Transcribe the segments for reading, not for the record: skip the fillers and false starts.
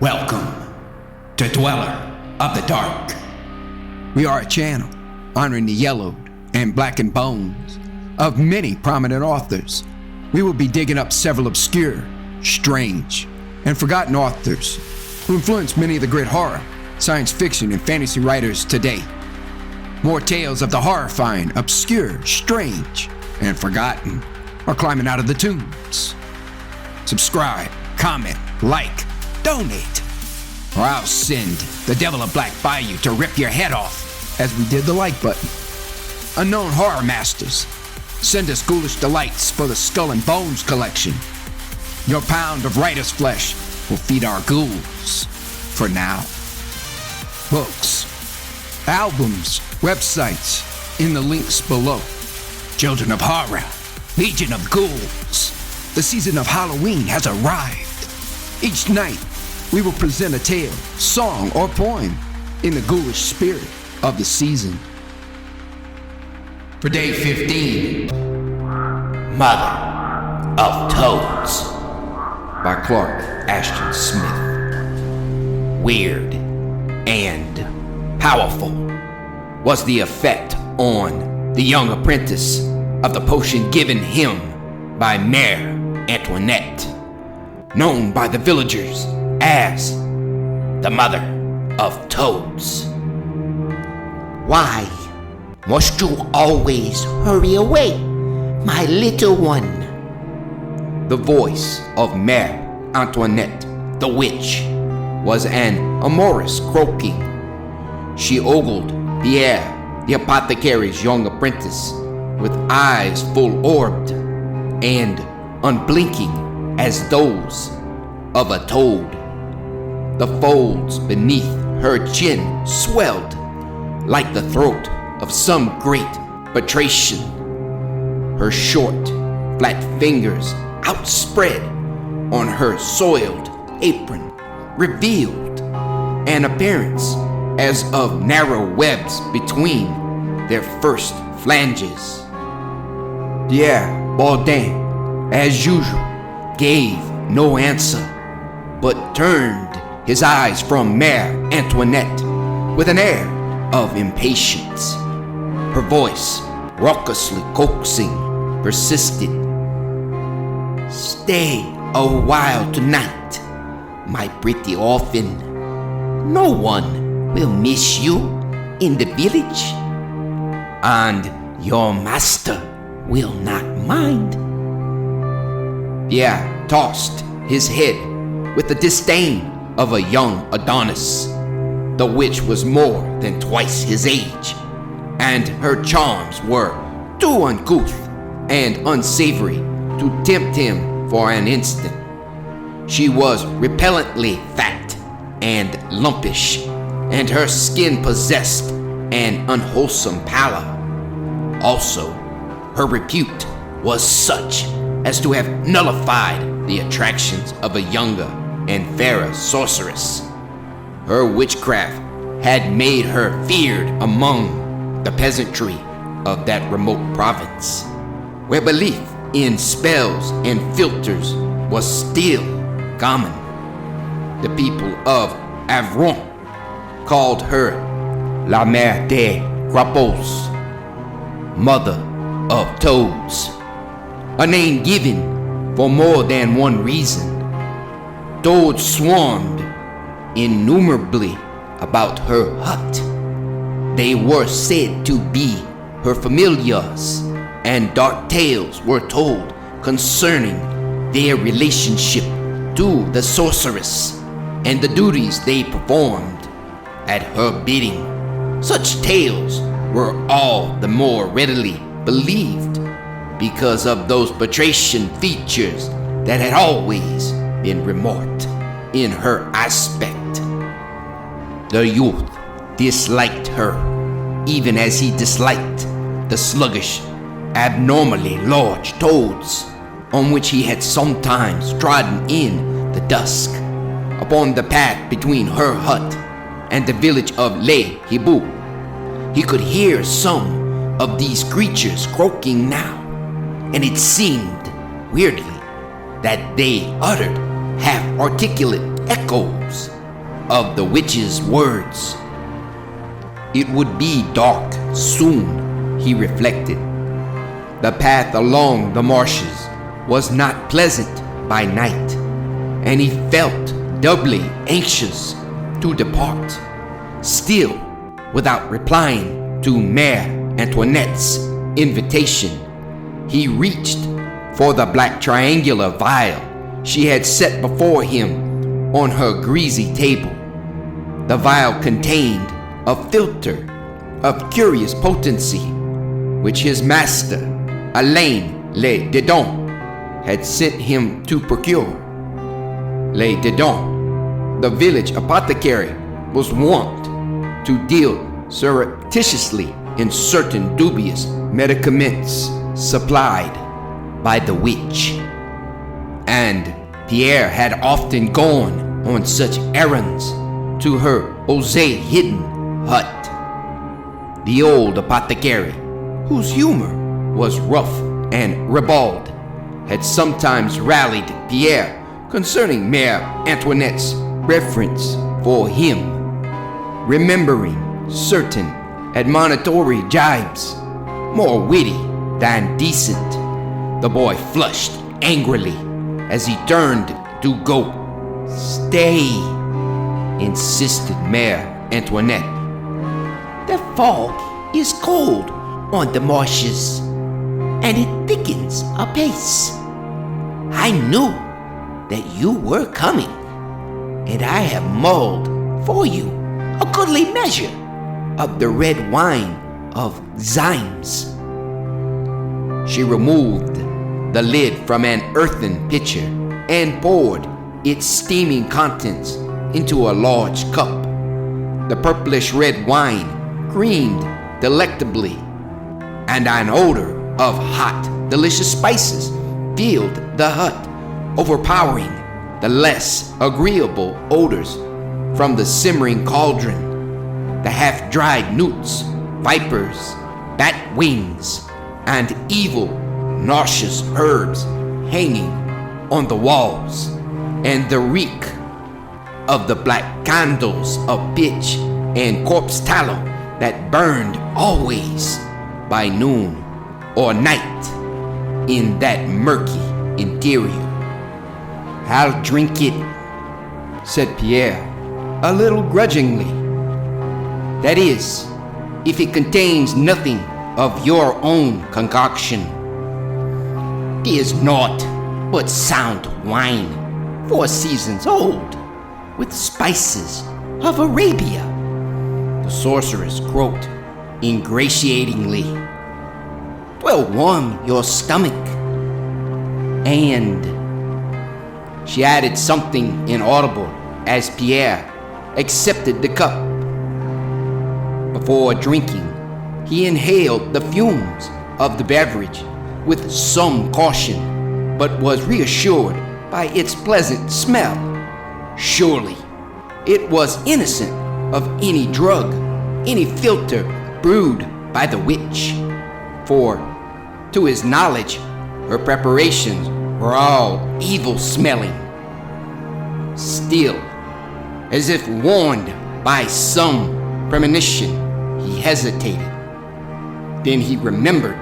Welcome to Dweller of the Dark. We are a channel honoring the yellowed and blackened bones of many prominent authors. We will be digging up several obscure, strange, and forgotten authors who influenced many of the great horror, science fiction, and fantasy writers today. More tales of the horrifying, obscure, strange, and forgotten are climbing out of the tombs. Subscribe, comment, like, donate, or I'll send the devil of Black by you to rip your head off as we did the like button. Unknown horror masters, send us ghoulish delights for the Skull and Bones collection. Your pound of writer's flesh will feed our ghouls for now. Books, albums, websites in the links below. Children of Horror, Legion of Ghouls. The season of Halloween has arrived. Each night, we will present a tale, song, or poem in the ghoulish spirit of the season. For day 15, Mother of Toads by Clark Ashton Smith. Weird and powerful was the effect on the young apprentice of the potion given him by Mère Antoinette, known by the villagers as the Mother of Toads. Why must you always hurry away, my little one? The voice of Mère Antoinette, the witch, was an amorous croaking. She ogled Pierre, the apothecary's young apprentice, with eyes full-orbed and unblinking as those of a toad. The folds beneath her chin swelled like the throat of some great batracian. Her short, flat fingers outspread on her soiled apron revealed an appearance as of narrow webs between their first flanges. Pierre Baudin, as usual, gave no answer, but turned his eyes from Mère Antoinette with an air of impatience. Her voice, raucously coaxing, persisted. Stay a while tonight, my pretty orphan. No one will miss you in the village, and your master will not mind. Pierre tossed his head with the disdain of a young Adonis. The witch was more than twice his age, and her charms were too uncouth and unsavory to tempt him for an instant. She was repellently fat and lumpish, and her skin possessed an unwholesome pallor. Also, her repute was such as to have nullified the attractions of a younger and fairer sorceress. Her witchcraft had made her feared among the peasantry of that remote province, where belief in spells and philters was still common. The people of Avron called her La Mère des Crapauds, Mother of Toads, a name given for more than one reason. Toads swarmed innumerably about her hut. They were said to be her familiars, and dark tales were told concerning their relationship to the sorceress and the duties they performed at her bidding. Such tales were all the more readily believed because of those batracian features that had always been remarked in her aspect. The youth disliked her, even as he disliked the sluggish, abnormally large toads on which he had sometimes trodden in the dusk upon the path between her hut and the village of Les Hiboux. He could hear some of these creatures croaking now, and it seemed, weirdly, that they uttered half-articulate echoes of the witch's words. It would be dark soon, he reflected. The path along the marshes was not pleasant by night, and he felt doubly anxious to depart. Still, without replying to Mère Antoinette's invitation, he reached for the black triangular vial she had set before him on her greasy table. The vial contained a filter of curious potency, which his master, Alain Le Dedon, had sent him to procure. Le Dedon, the village apothecary, was wont to deal surreptitiously in certain dubious medicaments supplied by the witch, and Pierre had often gone on such errands to her osé hidden hut. The old apothecary, whose humor was rough and ribald, had sometimes rallied Pierre concerning Mère Antoinette's reverence for him. Remembering certain admonitory jibes, more witty than decent, the boy flushed angrily as he turned to go. "Stay," insisted Mère Antoinette. "The fog is cold on the marshes, and it thickens apace. I knew that you were coming, and I have mulled for you a goodly measure of the red wine of Zymes." She removed the lid from an earthen pitcher and poured its steaming contents into a large cup. The purplish red wine creamed delectably, and an odor of hot, delicious spices filled the hut, overpowering the less agreeable odors from the simmering cauldron, the half-dried newts, vipers, bat wings, and evil, nauseous herbs hanging on the walls, and the reek of the black candles of pitch and corpse tallow that burned always by noon or night in that murky interior. "I'll drink it," said Pierre, a little grudgingly. "That is, if it contains nothing of your own concoction." "'Tis naught but sound wine, 4 seasons old, with spices of Arabia," the sorceress croaked ingratiatingly. "'Twill warm your stomach, and—" She added something inaudible as Pierre accepted the cup. Before drinking, he inhaled the fumes of the beverage with some caution, but was reassured by its pleasant smell. Surely, it was innocent of any drug, any filter brewed by the witch, for, to his knowledge, her preparations were all evil-smelling. Still, as if warned by some premonition, he hesitated. Then he remembered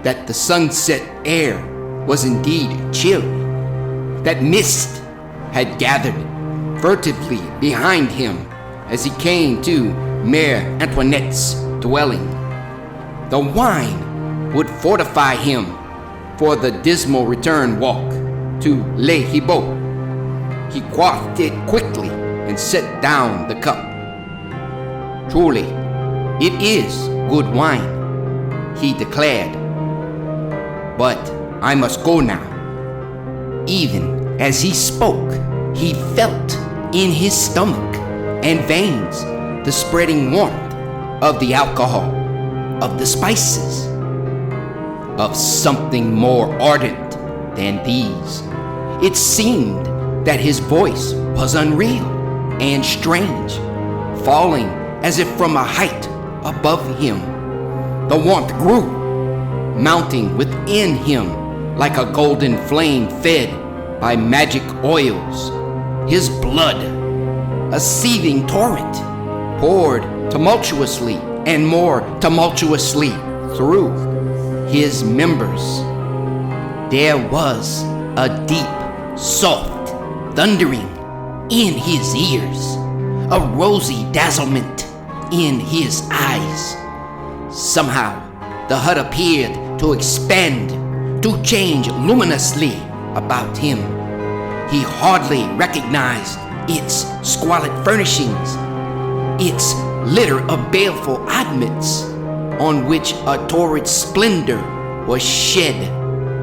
that the sunset air was indeed chilly, that mist had gathered furtively behind him as he came to Mère Antoinette's dwelling. The wine would fortify him for the dismal return walk to Les Hiboux. He quaffed it quickly and set down the cup. "Truly, it is good wine," he declared. "But I must go now." Even as he spoke, he felt in his stomach and veins the spreading warmth of the alcohol, of the spices, of something more ardent than these. It seemed that his voice was unreal and strange, falling as if from a height above him. The warmth grew, mounting within him like a golden flame fed by magic oils. his blood, a seething torrent, poured tumultuously and more tumultuously through his members. There was a deep, soft thundering in his ears, a rosy dazzlement in his eyes. Somehow, the hut appeared to expand, to change luminously about him. He hardly recognized its squalid furnishings, its litter of baleful oddments, on which a torrid splendor was shed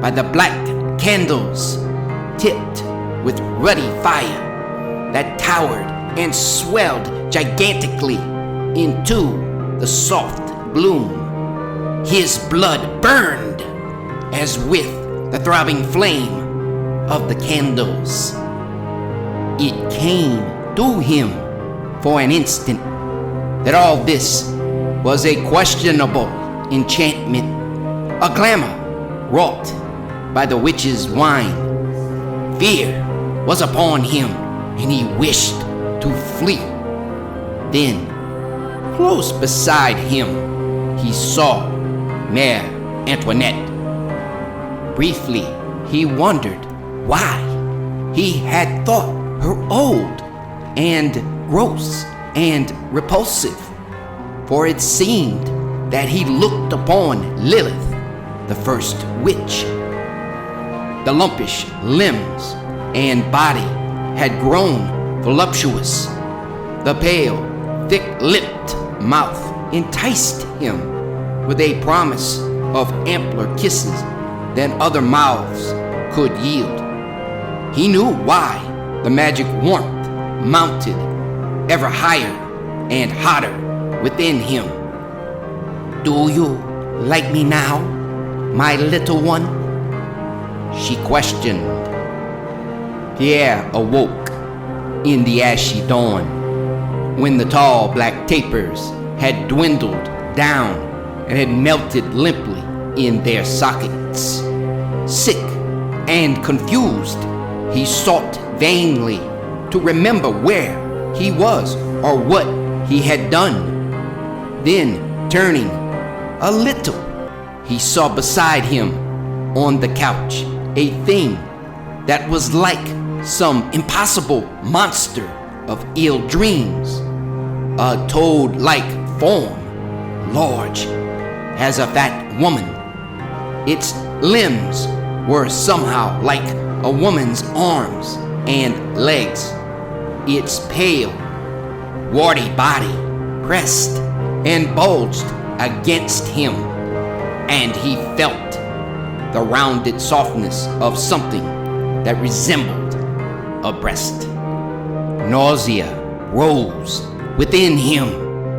by the black candles tipped with ruddy fire that towered and swelled gigantically into the soft gloom. His blood burned as with the throbbing flame of the candles. It came to him for an instant that all this was a questionable enchantment, a glamour wrought by the witch's wine. Fear was upon him, and he wished to flee. Then, close beside him, he saw Mère Antoinette. Briefly, he wondered why he had thought her old and gross and repulsive, for it seemed that he looked upon Lilith, the first witch. The lumpish limbs and body had grown voluptuous. The pale, thick-lipped mouth enticed him with a promise of ampler kisses than other mouths could yield. He knew why the magic warmth mounted ever higher and hotter within him. "Do you like me now, my little one?" she questioned. Pierre awoke in the ashy dawn, when the tall black tapers had dwindled down and had melted limply in their sockets. Sick and confused, he sought vainly to remember where he was or what he had done. Then, turning a little, he saw beside him on the couch a thing that was like some impossible monster of ill dreams, a toad-like form, large as a fat woman. Its limbs were somehow like a woman's arms and legs. Its pale, warty body pressed and bulged against him, and he felt the rounded softness of something that resembled a breast. Nausea rose within him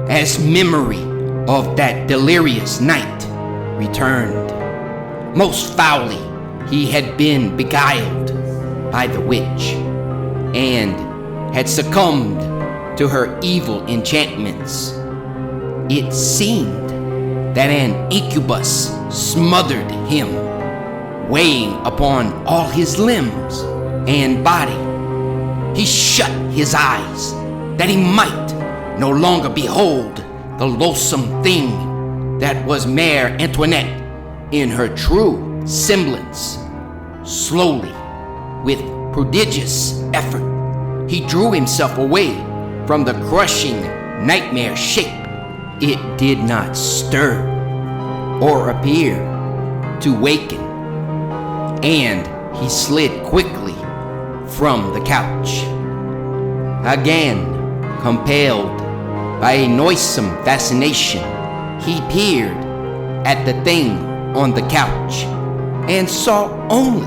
as memory of that delirious night returned. Most foully, he had been beguiled by the witch and had succumbed to her evil enchantments. It seemed that an incubus smothered him, weighing upon all his limbs and body. He shut his eyes that he might no longer behold the loathsome thing that was Mère Antoinette in her true semblance. Slowly, with prodigious effort, he drew himself away from the crushing nightmare shape. It did not stir or appear to waken, and he slid quickly from the couch. Again, compelled by a noisome fascination, he peered at the thing on the couch and saw only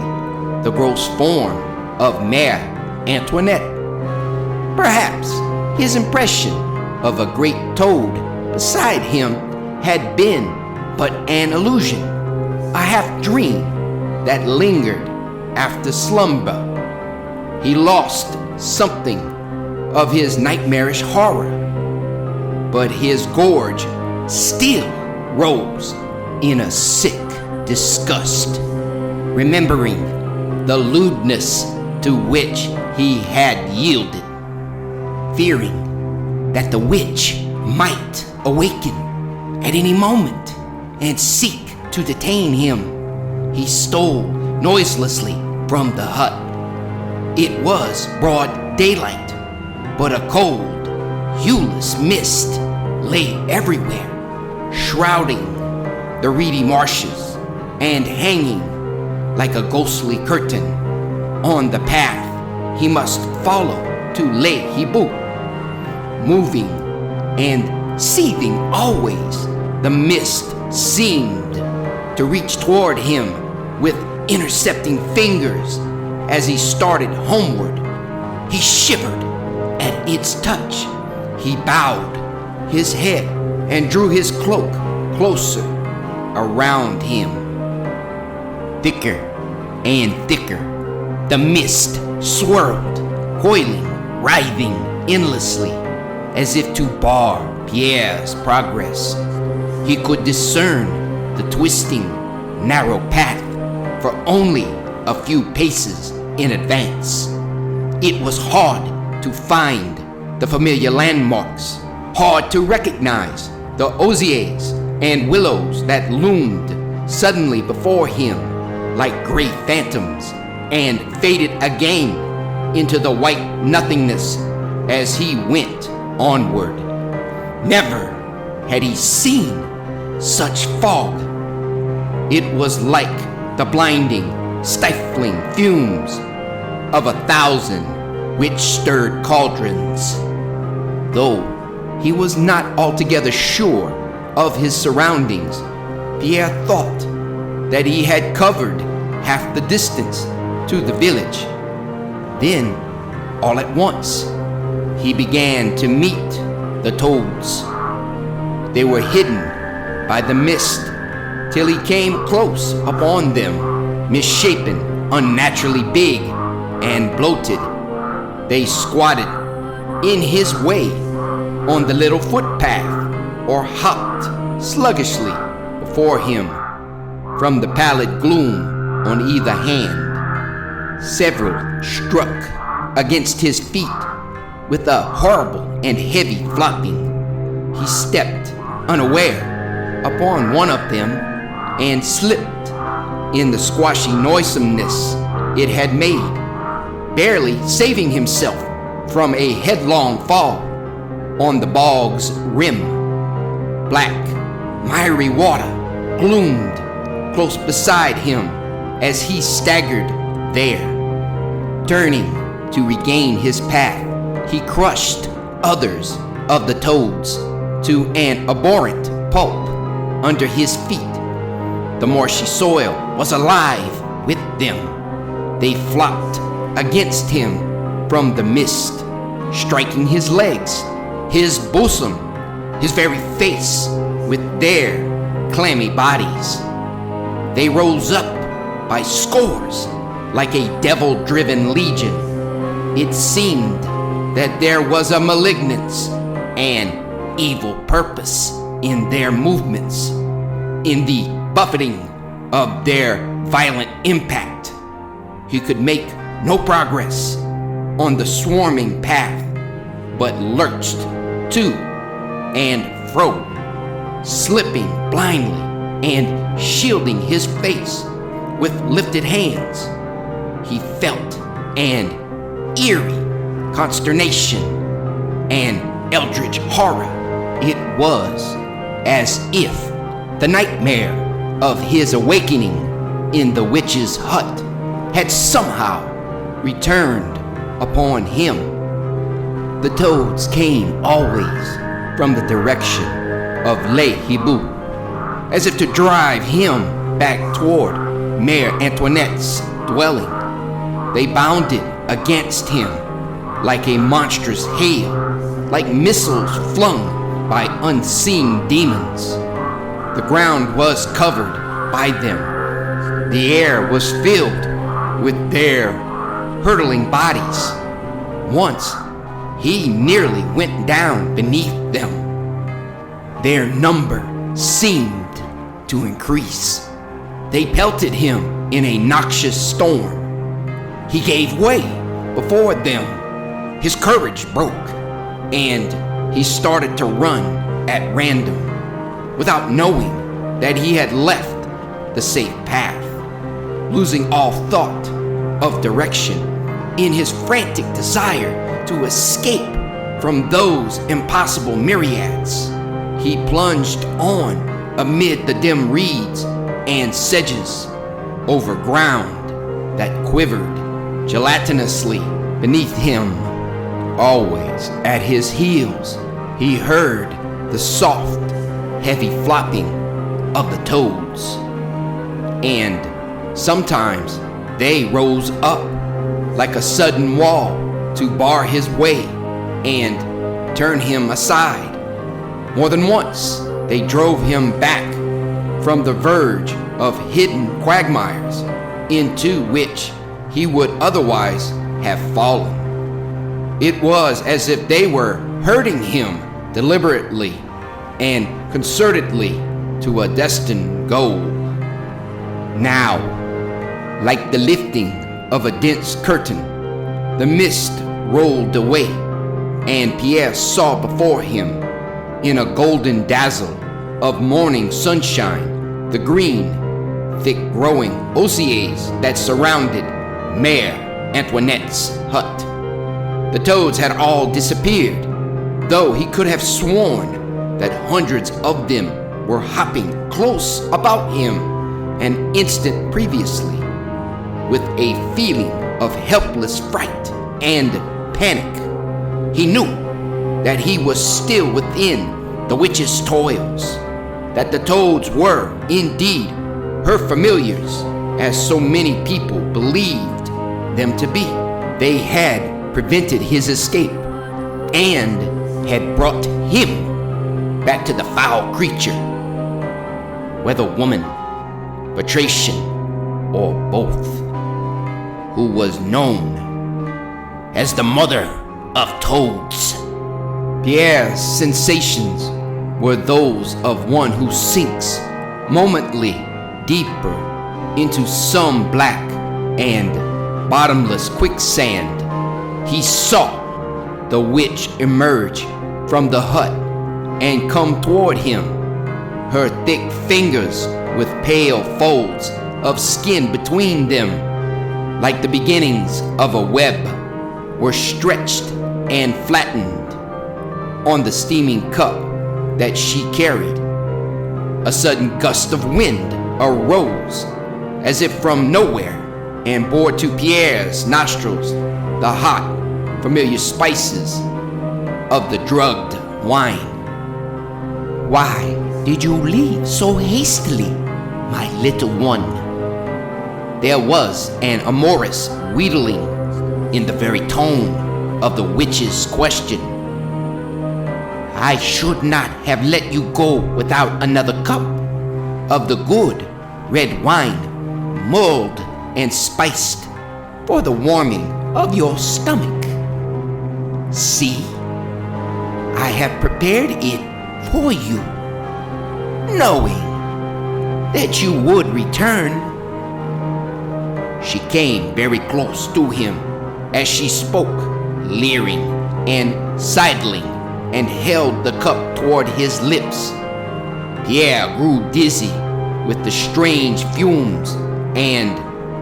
the gross form of Mère Antoinette. Perhaps his impression of a great toad beside him had been but an illusion, a half-dream that lingered after slumber. He lost something of his nightmarish horror, but his gorge still rose in a sick disgust, remembering the lewdness to which he had yielded. Fearing that the witch might awaken at any moment and seek to detain him, he stole noiselessly from the hut. It was broad daylight, but a cold, hueless mist lay everywhere, shrouding the reedy marshes and hanging like a ghostly curtain on the path he must follow to Le Hibu. Moving and seething always, the mist seemed to reach toward him with intercepting fingers as he started homeward. He shivered at its touch. He bowed his head and drew his cloak closer around him. Thicker and thicker, the mist swirled, coiling, writhing endlessly, as if to bar Pierre's progress. He could discern the twisting, narrow path for only a few paces in advance. It was hard to find the familiar landmarks, hard to recognize the osiers and willows that loomed suddenly before him like gray phantoms and faded again into the white nothingness as he went onward. Never had he seen such fog. It was like the blinding, stifling fumes of 1,000 witch-stirred cauldrons. Though he was not altogether sure of his surroundings, Pierre thought that he had covered half the distance to the village. Then, all at once, he began to meet the toads. They were hidden by the mist till he came close upon them, misshapen, unnaturally big and bloated. They squatted in his way on the little footpath or hopped sluggishly before him from the pallid gloom on either hand. Several struck against his feet with a horrible and heavy flopping. He stepped unaware upon one of them and slipped in the squashy noisomeness it had made, barely saving himself from a headlong fall on the bog's rim. Black, miry water gloomed close beside him as he staggered there. Turning to regain his path, he crushed others of the toads to an abhorrent pulp under his feet. The marshy soil was alive with them. They flopped against him from the mist, striking his legs, his bosom, his very face with their clammy bodies. They rose up by scores like a devil-driven legion. It seemed that there was a malignance and evil purpose in their movements, in the buffeting of their violent impact. He could make no progress on the swarming path, but lurched to and fro, slipping blindly and shielding his face with lifted hands. He felt an eerie consternation and eldritch horror. It was as if the nightmare of his awakening in the witch's hut had somehow returned upon him. The toads came always from the direction of Le Hibu, as if to drive him back toward Mère Antoinette's dwelling. They bounded against him like a monstrous hail, like missiles flung by unseen demons. The ground was covered by them. The air was filled with their hurtling bodies. Once, he nearly went down beneath them. Their number seemed to increase. They pelted him in a noxious storm. He gave way before them, his courage broke, and he started to run at random, without knowing that he had left the safe path, losing all thought of direction in his frantic desire to escape from those impossible myriads. He plunged on amid the dim reeds and sedges over ground that quivered gelatinously beneath him. Always at his heels, he heard the soft, heavy flopping of the toads. And sometimes they rose up like a sudden wall to bar his way and turn him aside. More than once, they drove him back from the verge of hidden quagmires into which he would otherwise have fallen. It was as if they were herding him deliberately and concertedly to a destined goal. Now, like the lifting of a dense curtain, the mist rolled away, and Pierre saw before him, in a golden dazzle of morning sunshine, the green, thick-growing osiers that surrounded Mère Antoinette's hut. The toads had all disappeared, though he could have sworn that hundreds of them were hopping close about him an instant previously, with a feeling of helpless fright and panic. He knew that he was still within the witch's toils, that the toads were indeed her familiars, as so many people believed them to be. They had prevented his escape and had brought him back to the foul creature, whether woman, patrician, or both, who was known as the mother of toads. Pierre's sensations were those of one who sinks momently deeper into some black and bottomless quicksand. He saw the witch emerge from the hut and come toward him. Her thick fingers with pale folds of skin between them, like the beginnings of a web, were stretched and flattened on the steaming cup that she carried. A sudden gust of wind arose as if from nowhere and bore to Pierre's nostrils the hot, familiar spices of the drugged wine. "Why did you leave so hastily, my little one?" There was an amorous wheedling in the very tone of the witch's question. "I should not have let you go without another cup of the good red wine, mulled and spiced for the warming of your stomach. See, I have prepared it for you, knowing that you would return." She came very close to him as she spoke, leering and sidling, and held the cup toward his lips. Pierre grew dizzy with the strange fumes and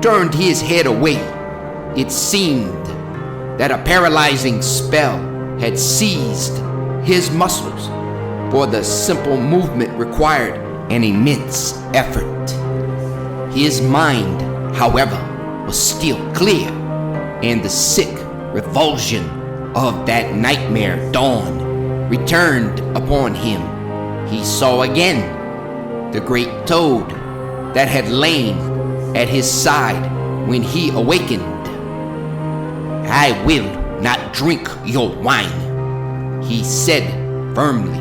turned his head away. It seemed that a paralyzing spell had seized his muscles, for the simple movement required an immense effort. His mind, however, was still clear, and the sick revulsion of that nightmare dawn returned upon him. He saw again the great toad that had lain at his side when he awakened. "I will not drink your wine," he said firmly.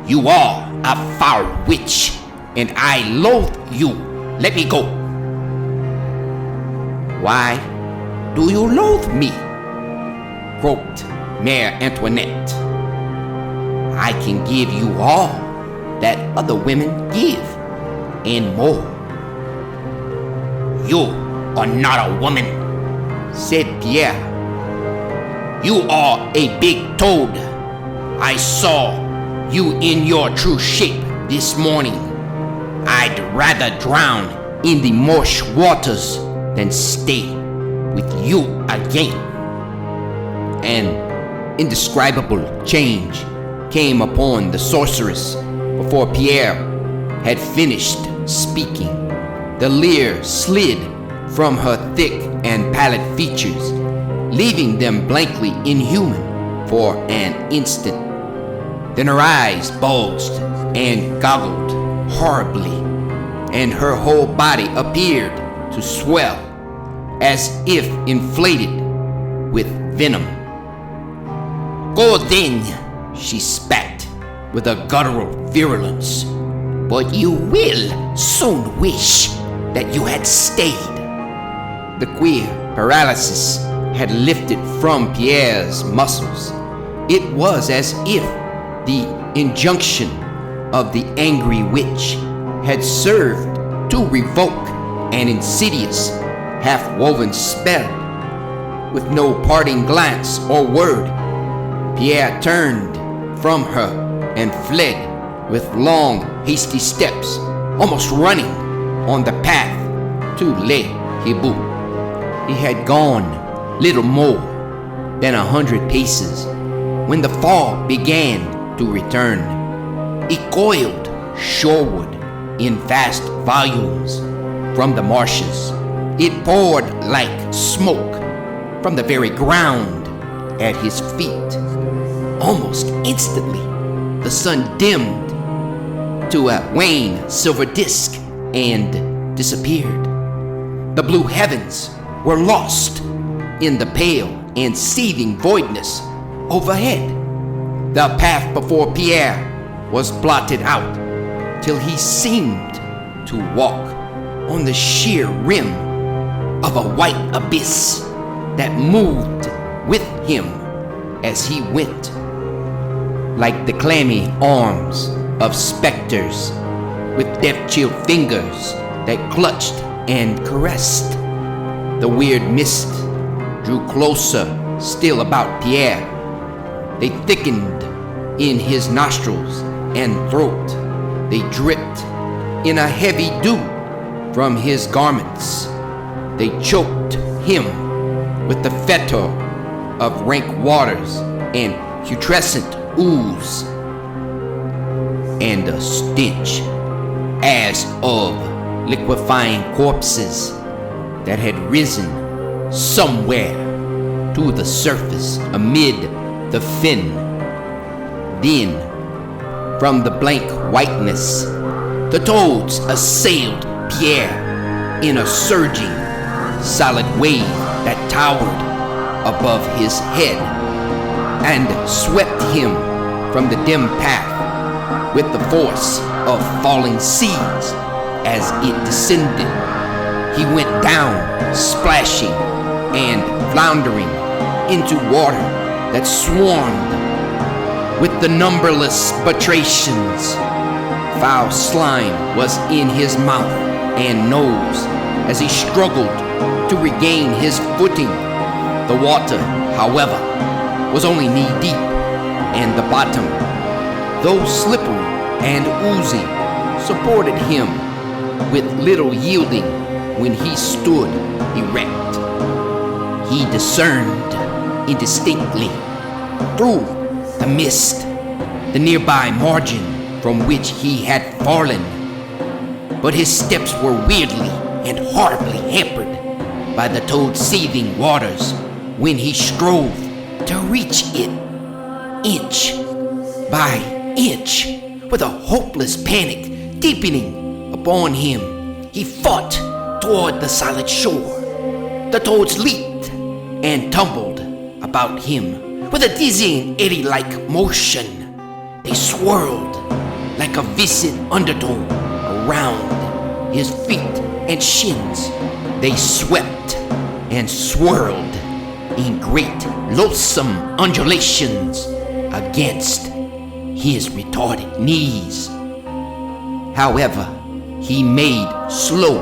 "You are a foul witch, and I loathe you. Let me go." "Why do you loathe me?" croaked Mère Antoinette. "I can give you all that other women give, and more." "You are not a woman," said Pierre. "You are a big toad. I saw you in your true shape this morning. I'd rather drown in the marsh waters than stay with you again." An indescribable change came upon the sorceress before Pierre had finished speaking. The leer slid from her thick and pallid features, leaving them blankly inhuman for an instant. Then her eyes bulged and goggled horribly, and her whole body appeared to swell as if inflated with venom. "Go then," she spat with a guttural virulence, "but you will soon wish that you had stayed." The queer paralysis had lifted from Pierre's muscles. It was as if the injunction of the angry witch had served to revoke an insidious, half-woven spell. With no parting glance or word, Pierre turned from her and fled with long, hasty steps, almost running on the path to Le Hibou. He had gone little more than 100 paces when the fog began to return. It coiled shoreward in vast volumes from the marshes. It poured like smoke from the very ground at his feet. Almost instantly, the sun dimmed to a wan silver disk and disappeared. The blue heavens were lost in the pale and seething voidness overhead. The path before Pierre was blotted out till he seemed to walk on the sheer rim of a white abyss that moved with him as he went, like the clammy arms of specters with death-chilled fingers that clutched and caressed. The weird mist drew closer still about Pierre. They thickened in his nostrils and throat. They dripped in a heavy dew from his garments. They choked him with the fetor of rank waters and putrescent ooze, and a stench as of liquefying corpses that had risen somewhere to the surface amid the fen. Then, from the blank whiteness, the toads assailed Pierre in a surging, solid wave that towered above his head and swept him from the dim path with the force of falling seas as it descended. He went down, splashing and floundering into water that swarmed with the numberless batracians. Foul slime was in his mouth and nose as he struggled to regain his footing. The water, however, was only knee-deep, and the bottom, though slippery and oozy, supported him with little yielding when he stood erect. He discerned indistinctly through the mist the nearby margin from which he had fallen, but his steps were weirdly and horribly hampered by the toad's seething waters when he strove to reach it inch by inch. With a hopeless panic deepening upon him, he fought toward the solid shore. The toads leaped and tumbled about him with a dizzying eddy-like motion. They swirled like a viscid undertow around his feet and shins. They swept and swirled in great loathsome undulations against his retarded knees. However, he made slow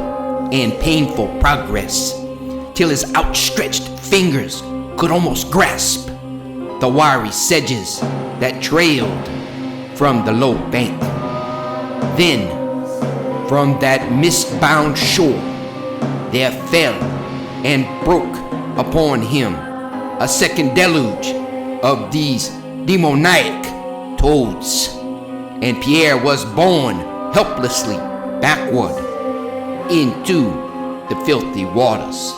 and painful progress till his outstretched fingers could almost grasp the wiry sedges that trailed from the low bank. Then, from that mist-bound shore, there fell and broke upon him a second deluge of these demoniac toads, and Pierre was borne helplessly backward into the filthy waters,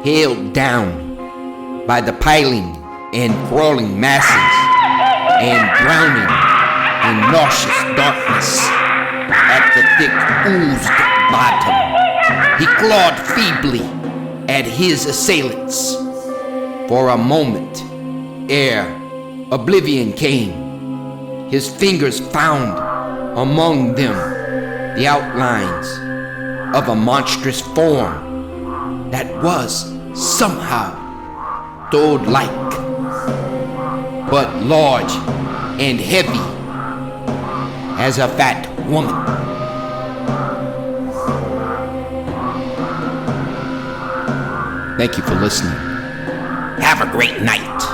held down by the piling and crawling masses, and drowning in nauseous darkness at the thick oozed bottom. He clawed feebly at his assailants for a moment ere oblivion came. His fingers found among them the outlines of a monstrous form that was somehow toad-like, but large and heavy as a fat woman. Thank you for listening. Have a great night.